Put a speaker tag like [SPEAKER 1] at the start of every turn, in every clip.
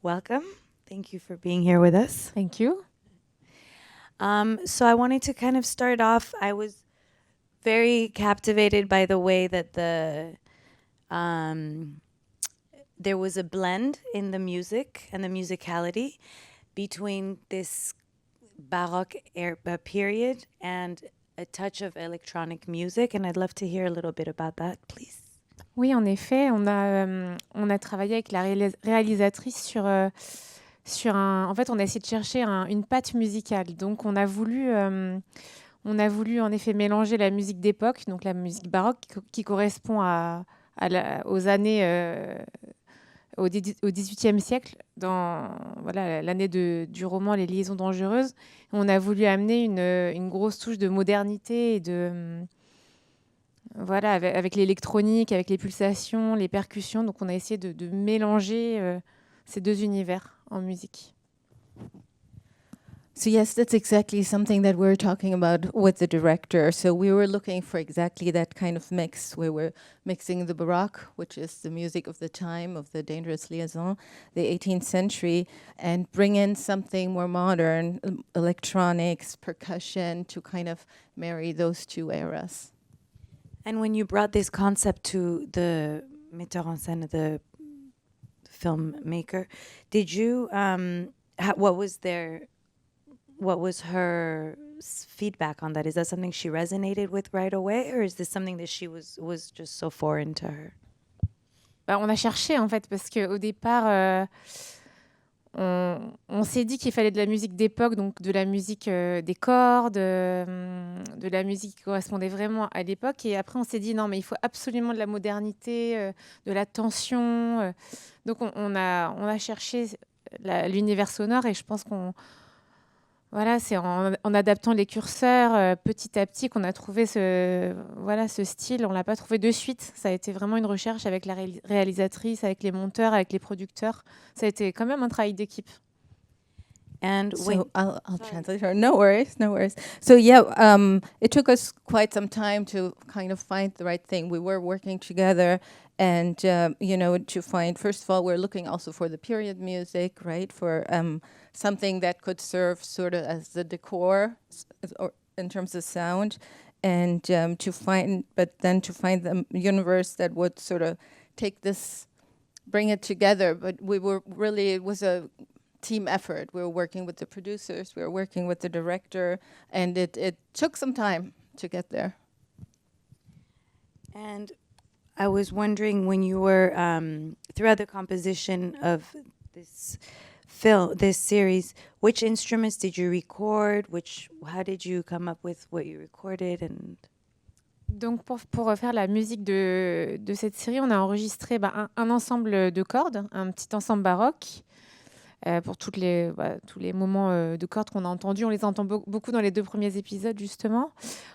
[SPEAKER 1] welcome. Thank you for being here with us.
[SPEAKER 2] Thank you.
[SPEAKER 1] So I wanted to kind of start off. I was very captivated by the way that there was a blend in the music and the musicality between this Baroque period and a touch of electronic music. And I'd love to hear a little bit about that, please.
[SPEAKER 2] Oui, en effet, on a travaillé avec la réalisatrice sur un... En fait, on a essayé de chercher une patte musicale. Donc, on a voulu en effet mélanger la musique d'époque, donc la musique baroque, qui correspond aux années... au XVIIIe siècle, dans l'année du roman Les Liaisons dangereuses. On a voulu amener une grosse touche de modernité et avec l'électronique, avec les pulsations, les percussions. Donc, on a essayé de mélanger ces deux univers en musique.
[SPEAKER 3] So yes, that's exactly something that we're talking about with the director. So we were looking for exactly that kind of mix where we're mixing the Baroque, which is the music of the time of the Dangerous Liaison, the 18th century, and bring in something more modern, electronics, percussion, to kind of marry those two eras.
[SPEAKER 1] And when you brought this concept to the metteur en scène, the filmmaker, did you, what was her feedback on that? Is that something she resonated with right away, or is this something that she was just so foreign to her?
[SPEAKER 2] On a cherché en fait, parce qu'au départ, on s'est dit qu'il fallait de la musique d'époque, donc de la musique des cordes, de la musique qui correspondait vraiment à l'époque. Et après, on s'est dit non, mais il faut absolument de la modernité, de la tension. Donc, on a cherché l'univers sonore, et je pense c'est en adaptant les curseurs petit à petit qu'on a trouvé ce style. On ne l'a pas trouvé de suite. Ça a été vraiment une recherche avec la réalisatrice, avec les monteurs, avec les producteurs. Ça a été quand même un travail d'équipe.
[SPEAKER 1] And
[SPEAKER 3] so I'll translate her. No worries. So yeah, it took us quite some time to kind of find the right thing. We were working together, and to find, first of all, we're looking also for the period music, right? For something that could serve sort of as the decor, or in terms of sound, and to find the universe that would sort of take this, bring it together. But it was a team effort. We were working with the producers, we were working with the director, and it took some time to get there.
[SPEAKER 1] And I was wondering, when you were throughout the composition of this series, which instruments did you record? How did you come up with what you recorded? And
[SPEAKER 2] donc pour faire la musique de cette série, on a enregistré un ensemble de cordes, un petit ensemble baroque. Pour tous les moments de cordes qu'on a entendus. On les entend beaucoup dans les 2 premiers épisodes, justement.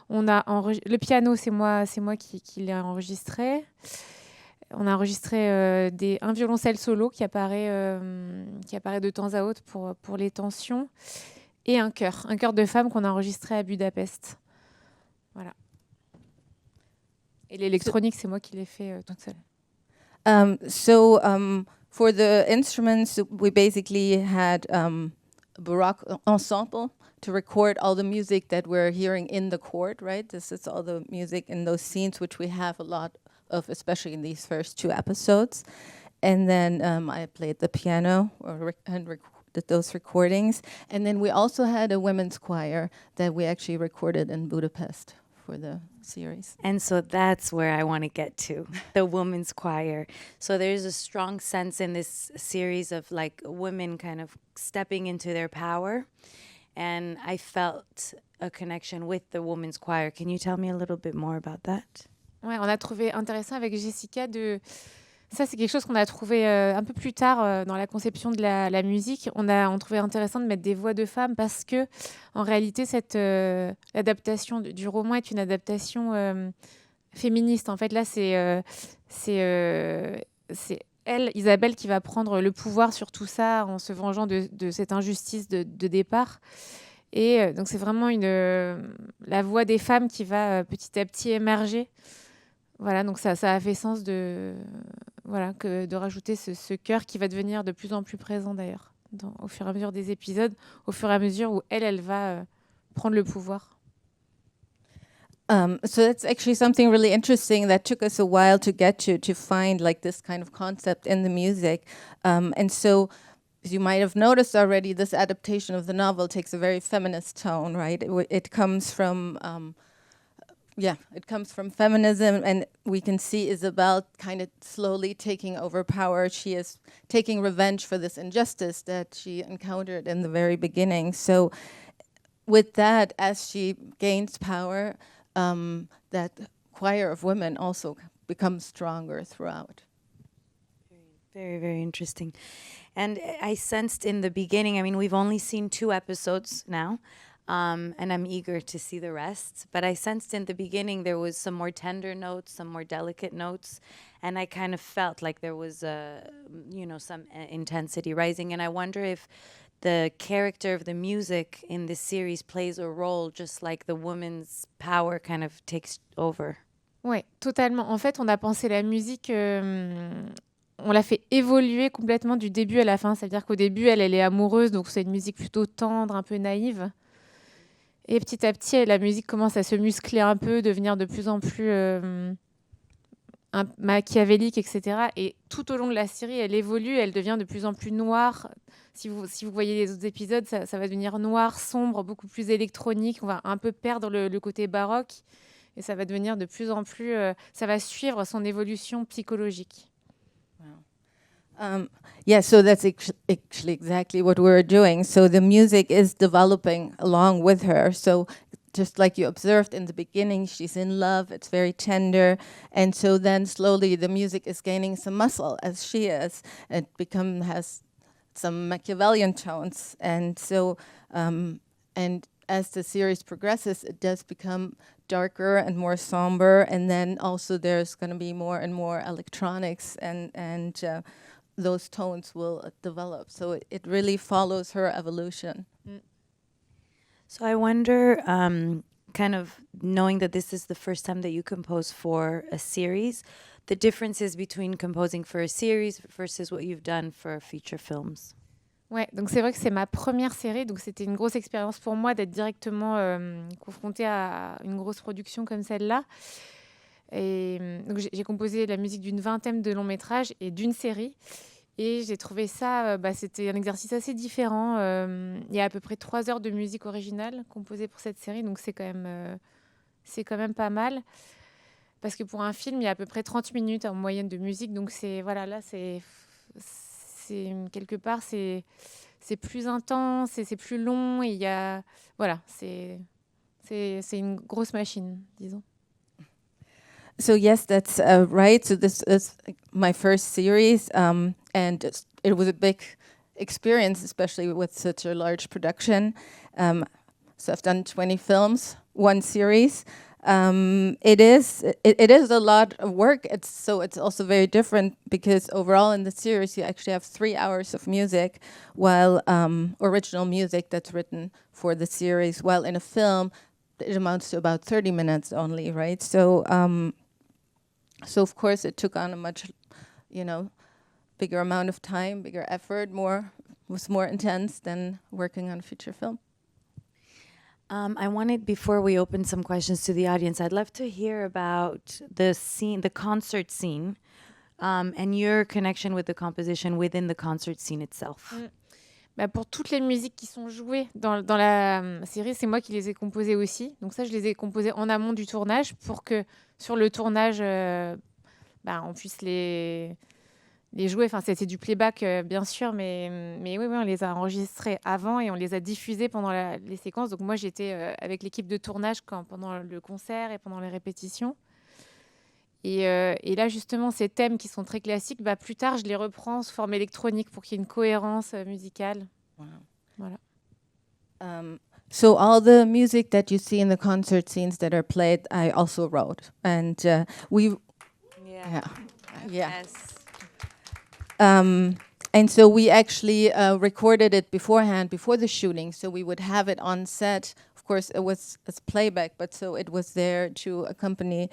[SPEAKER 2] Le piano, c'est moi qui l'ai enregistré. On a enregistré un violoncelle solo qui apparaît de temps à autre pour les tensions, et un chœur de femme qu'on a enregistré à Budapest. Voilà. Et l'électronique, c'est moi qui l'ai fait toute seule.
[SPEAKER 3] For the instruments, we basically had a Baroque ensemble to record all the music that we're hearing in the court, right? This is all the music in those scenes, which we have a lot of, especially in these first 2 episodes. And then I played the piano and recorded those recordings. And then we also had a women's choir that we actually recorded in Budapest for the series.
[SPEAKER 1] And so that's where I want to get to, the women's choir. So there's a strong sense in this series of like women kind of stepping into their power. And I felt a connection with the women's choir. Can you tell me a little bit more about that?
[SPEAKER 2] Ouais, on a trouvé intéressant avec Jessica Ça, c'est quelque chose qu'on a trouvé un peu plus tard dans la conception de la musique. On trouvait intéressant de mettre des voix de femmes parce que, en réalité, l'adaptation du roman est une adaptation féministe. En fait, là, c'est elle, Isabelle, qui va prendre le pouvoir sur tout ça en se vengeant de cette injustice de départ. Et donc, c'est vraiment la voix des femmes qui va petit à petit émerger. Voilà, donc ça a fait sens voilà, que de rajouter ce chœur qui va devenir de plus en plus présent d'ailleurs, au fur et à mesure des épisodes, au fur et à mesure où elle va prendre le pouvoir.
[SPEAKER 3] So that's actually something really interesting that took us a while to get to find like this kind of concept in the music. And so, as you might have noticed already, this adaptation of the novel takes a very feminist tone, right? It comes from, it comes from feminism, and we can see Isabel kind of slowly taking over power. She is taking revenge for this injustice that she encountered in the very beginning. So with that, as she gains power, that choir of women also becomes stronger throughout.
[SPEAKER 1] Very, very interesting. And I sensed in the beginning, I mean, we've only seen 2 episodes now, and I'm eager to see the rest. But I sensed in the beginning there was some more tender notes, some more delicate notes, and I kind of felt like there was, some intensity rising. And I wonder if the character of the music in this series plays a role, just like the woman's power kind of takes over.
[SPEAKER 2] Ouais, totalement. En fait, on a pensé la musique, on l'a fait évoluer complètement du début à la fin. C'est-à-dire qu'au début, elle est amoureuse, donc c'est une musique plutôt tendre, un peu naïve. Et petit à petit, la musique commence à se muscler un peu, devenir de plus en plus machiavélique, etc. Et tout au long de la série, elle évolue, elle devient de plus en plus noire. Si vous voyez les autres épisodes, ça va devenir noir, sombre, beaucoup plus électronique. On va un peu perdre le côté baroque. Et ça va devenir de plus en plus... ça va suivre son évolution psychologique.
[SPEAKER 3] So that's actually exactly what we're doing. So the music is developing along with her. So just like you observed in the beginning, she's in love, it's very tender. And so then slowly the music is gaining some muscle as she is. It has some Machiavellian tones. And so, and as the series progresses, it does become darker and more somber. And then also there's going to be more and more electronics and those tones will develop. So it really follows her evolution.
[SPEAKER 1] So I wonder, kind of knowing that this is the first time that you compose for a series, the differences between composing for a series versus what you've done for feature films.
[SPEAKER 2] Ouais, donc c'est vrai que c'est ma première série, donc c'était une grosse expérience pour moi d'être directement confrontée à une grosse production comme celle-là. Et donc j'ai composé la musique d'une vingtaine de longs métrages et d'une série. Et j'ai trouvé ça, c'était un exercice assez différent. Il y a à peu près 3 heures de musique originale composée pour cette série, donc c'est quand même pas mal. Parce que pour un film, il y a à peu près 30 minutes en moyenne de musique, donc c'est quelque part, c'est plus intense, c'est plus long, et il y a... Voilà, c'est une grosse machine, disons.
[SPEAKER 3] So yes, that's right. So this is my first series, and it was a big experience, especially with such a large production. So I've done 20 films, 1 series. It is a lot of work. It's also very different because overall in the series you actually have 3 hours of music, while original music that's written for the series. While in a film, it amounts to about 30 minutes only, right? So of course it took on a much, bigger amount of time, bigger effort, was more intense than working on a feature film.
[SPEAKER 1] I wanted, before we open some questions to the audience, I'd love to hear about the concert scene, and your connection with the composition within the concert scene itself.
[SPEAKER 2] Pour toutes les musiques qui sont jouées dans la série, c'est moi qui les ai composées aussi. Donc ça, je les ai composées en amont du tournage pour que sur le tournage, on puisse les jouer. Enfin, c'était du playback, bien sûr, mais oui, on les a enregistrés avant et on les a diffusés pendant les séquences. Donc moi, j'étais avec l'équipe de tournage pendant le concert et pendant les répétitions. Et là, justement, ces thèmes qui sont très classiques, plus tard, je les reprends sous forme électronique pour qu'il y ait une cohérence musicale.
[SPEAKER 3] Wow.
[SPEAKER 2] Voilà.
[SPEAKER 3] So all the music that you see in the concert scenes that are played, I also wrote. And
[SPEAKER 1] Yes.
[SPEAKER 3] And so we actually recorded it beforehand, before the shooting, so we would have it on set. Of course, it was as playback, but so it was there to accompany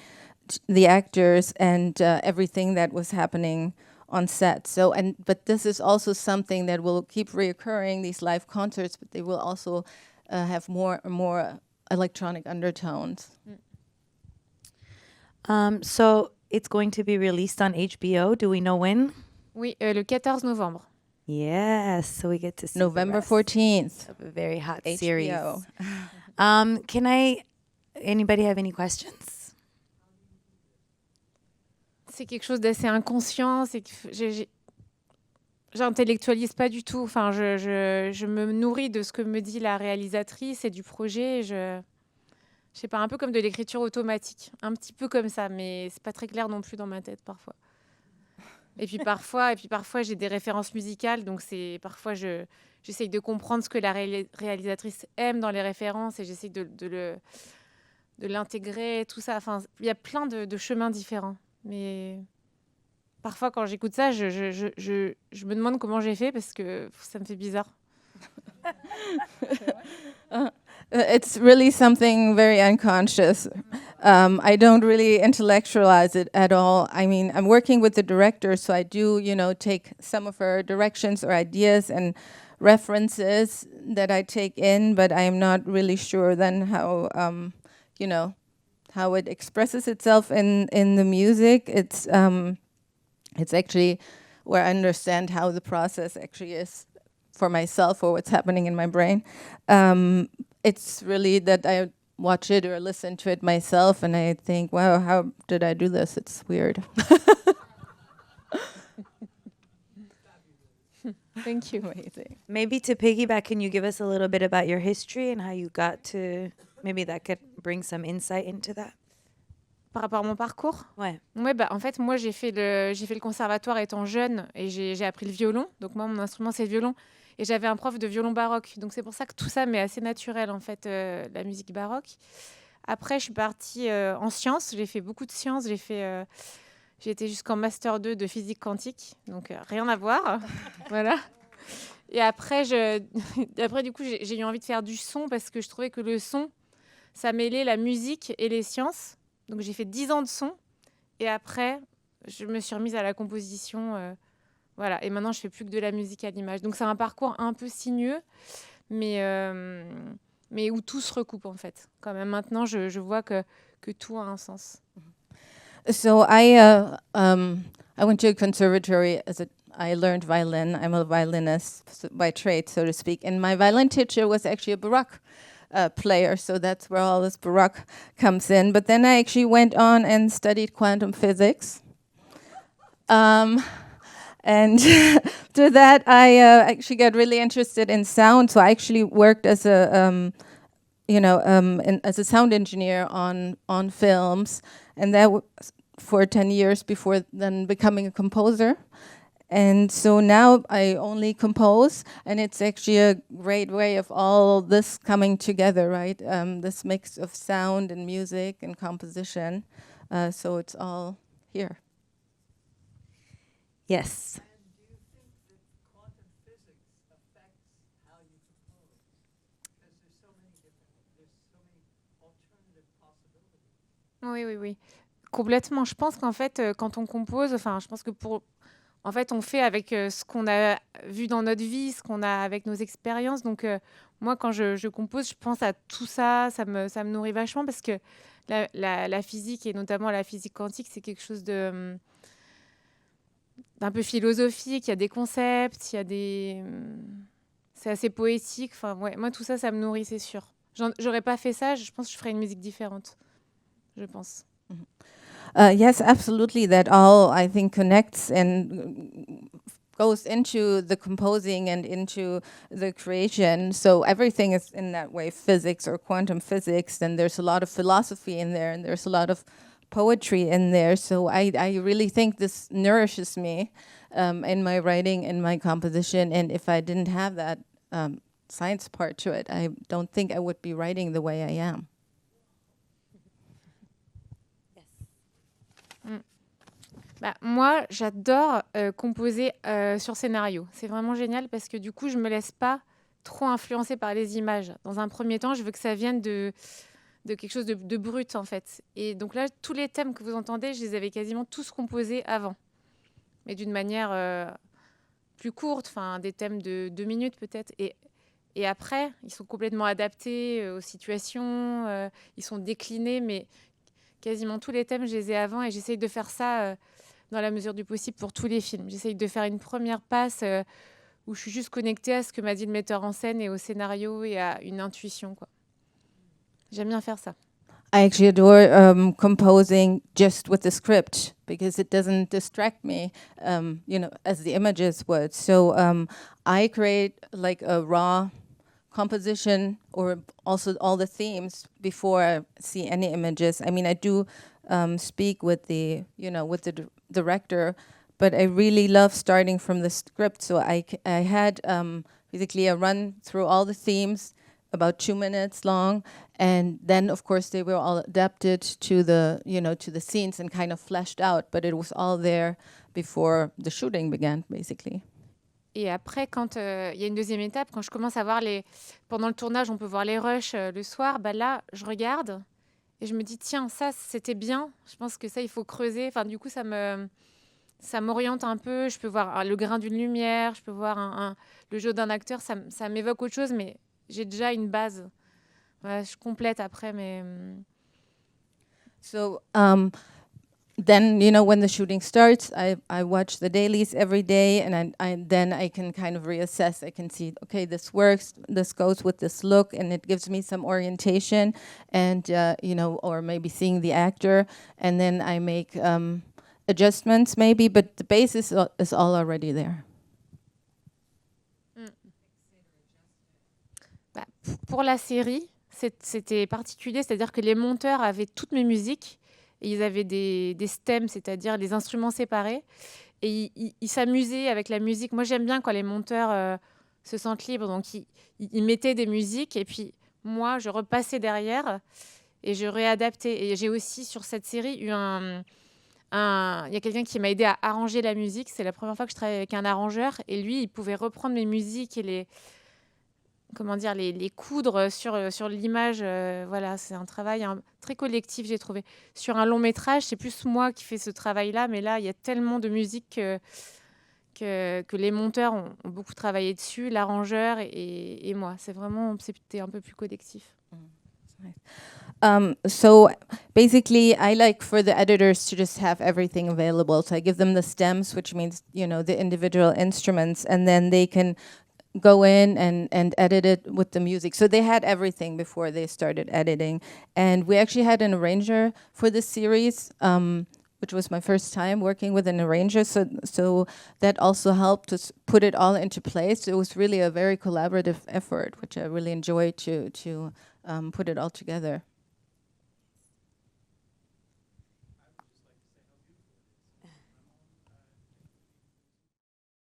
[SPEAKER 3] the actors and everything that was happening on set. So, but this is also something that will keep reoccurring, these live concerts, but they will also have more and more electronic undertones.
[SPEAKER 1] So it's going to be released on HBO. Do we know when?
[SPEAKER 2] Oui, le 14 novembre.
[SPEAKER 1] Yes, so we get to see
[SPEAKER 3] November
[SPEAKER 1] the rest
[SPEAKER 3] 14th.
[SPEAKER 1] of a very hot
[SPEAKER 3] HBO.
[SPEAKER 1] series. Anybody have any questions?
[SPEAKER 2] C'est quelque chose d'assez inconscient, c'est que j'intellectualise pas du tout. Enfin, je me nourris de ce que me dit la réalisatrice et du projet. Je sais pas, un peu comme de l'écriture automatique, un petit peu comme ça, mais c'est pas très clair non plus dans ma tête parfois. Et puis parfois j'ai des références musicales, donc parfois j'essaye de comprendre ce que la réalisatrice aime dans les références et j'essaye de l'intégrer, tout ça. Enfin, il y a plein de chemins différents, mais parfois quand j'écoute ça, je me demande comment j'ai fait parce que ça me fait bizarre.
[SPEAKER 3] It's really something very unconscious. I don't really intellectualize it at all. I mean, I'm working with the director, so I do, take some of her directions or ideas and references that I take in, but I'm not really sure then how, how it expresses itself in the music. It's actually where I understand how the process actually is for myself or what's happening in my brain. It's really that I watch it or listen to it myself and I think, wow, how did I do this? It's weird.
[SPEAKER 2] Thank you.
[SPEAKER 3] Amazing.
[SPEAKER 1] Maybe to piggyback, can you give us a little bit about your history and how you got to, maybe that could bring some insight into that?
[SPEAKER 2] Par rapport à mon parcours?
[SPEAKER 1] Ouais.
[SPEAKER 2] Ouais, en fait, moi, j'ai fait le conservatoire étant jeune et j'ai appris le violon. Donc, moi, mon instrument, c'est le violon. Et j'avais un prof de violon baroque. Donc, c'est pour ça que tout ça m'est assez naturel, en fait, la musique baroque. Après, je suis partie en sciences. J'ai fait beaucoup de sciences. J'ai été jusqu'en Master 2 de physique quantique. Donc, rien à voir. Voilà. Et après, du coup, j'ai eu envie de faire du son parce que je trouvais que le son, ça mêlait la musique et les sciences. Donc, j'ai fait 10 ans de son. Et après, je me suis remise à la composition. Voilà. Et maintenant, je fais plus que de la musique à l'image. Donc, c'est un parcours un peu sinueux, mais où tout se recoupe, en fait. Quand même, maintenant, je vois que tout a un sens.
[SPEAKER 3] So I went to a conservatory I learned violin. I'm a violinist by trade, so to speak. And my violin teacher was actually a Baroque player, so that's where all this Baroque comes in. But then I actually went on and studied quantum physics. And to that, I actually got really interested in sound. So I actually worked as a as a sound engineer on films, and that was for 10 years before then becoming a composer. And so now I only compose, and it's actually a great way of all this coming together, right? This mix of sound and music and composition. So it's all here.
[SPEAKER 1] Yes.
[SPEAKER 4] And do you think that quantum physics affects how you compose? Because there's so many alternative possibilities.
[SPEAKER 2] Oui. Complètement. Je pense qu'en fait, quand on compose, je pense que en fait, on fait avec ce qu'on a vu dans notre vie, ce qu'on a avec nos expériences. Donc, moi, quand je compose, je pense à tout ça. Ça me nourrit vachement parce que la physique, et notamment la physique quantique, c'est quelque chose d'un peu philosophique. Il y a des concepts, c'est assez poétique. Enfin, ouais, moi, tout ça, ça me nourrit, c'est sûr. J'aurais pas fait ça, je pense que je ferais une musique différente. Je pense.
[SPEAKER 3] Yes, absolutely. That all, I think, connects and goes into the composing and into the creation. So everything is in that way, physics or quantum physics, and there's a lot of philosophy in there, and there's a lot of poetry in there. So I really think this nourishes me in my writing, in my composition. And if I didn't have that science part to it, I don't think I would be writing the way I am.
[SPEAKER 2] Moi, j'adore composer sur scénario. C'est vraiment génial parce que du coup, je me laisse pas trop influencer par les images. Dans un premier temps, je veux que ça vienne de de quelque chose de brut, en fait. Et donc là, tous les thèmes que vous entendez, je les avais quasiment tous composés avant, mais d'une manière plus courte, enfin des thèmes de 2 minutes peut-être. Et après, ils sont complètement adaptés aux situations, ils sont déclinés, mais quasiment tous les thèmes, je les ai avant, et j'essaye de faire ça dans la mesure du possible pour tous les films. J'essaye de faire une première passe où je suis juste connectée à ce que m'a dit le metteur en scène et au scénario et à une intuition, quoi. J'aime bien faire ça.
[SPEAKER 3] I actually adore composing just with the script because it doesn't distract me, as the images would. So I create like a raw composition or also all the themes before I see any images. I mean, I do speak with the director, but I really love starting from the script. So I had basically a run through all the themes, about 2 minutes long, and then of course they were all adapted to the scenes and kind of fleshed out, but it was all there before the shooting began, basically.
[SPEAKER 2] Et après, quand il y a une deuxième étape, quand je commence à voir pendant le tournage, on peut voir les rushs le soir, bah là, je regarde et je me dis, tiens, ça, c'était bien. Je pense que ça, il faut creuser. Enfin, du coup, ça m'oriente un peu. Je peux voir le grain d'une lumière, je peux voir le jeu d'un acteur. Ça m'évoque autre chose, mais j'ai déjà une base. Voilà, je complète après, mais...
[SPEAKER 3] So then, when the shooting starts, I watch the dailies every day, and then I can kind of reassess. I can see, okay, this works, this goes with this look, and it gives me some orientation, and or maybe seeing the actor, and then I make adjustments maybe, but the base is all already there.
[SPEAKER 2] Bah, pour la série, c'était particulier, c'est-à-dire que les monteurs avaient toutes mes musiques et ils avaient des stems, c'est-à-dire les instruments séparés, et ils s'amusaient avec la musique. Moi, j'aime bien quand les monteurs se sentent libres, donc ils mettaient des musiques et puis moi, je repassais derrière et je réadaptais. Et j'ai aussi, sur cette série, il y a quelqu'un qui m'a aidé à arranger la musique. C'est la première fois que je travaille avec un arrangeur, et lui, il pouvait reprendre mes musiques et les coudre sur l'image. Voilà, c'est un travail très collectif, j'ai trouvé. Sur un long métrage, c'est plus moi qui fais ce travail-là, mais là, il y a tellement de musique que les monteurs ont beaucoup travaillé dessus, l'arrangeur et moi. C'était un peu plus collectif.
[SPEAKER 3] So basically, I like for the editors to just have everything available. So I give them the stems, which means, the individual instruments, and then they can go in and edit it with the music. So they had everything before they started editing. And we actually had an arranger for this series, which was my first time working with an arranger. So that also helped to put it all into place. It was really a very collaborative effort, which I really enjoyed to put it all together.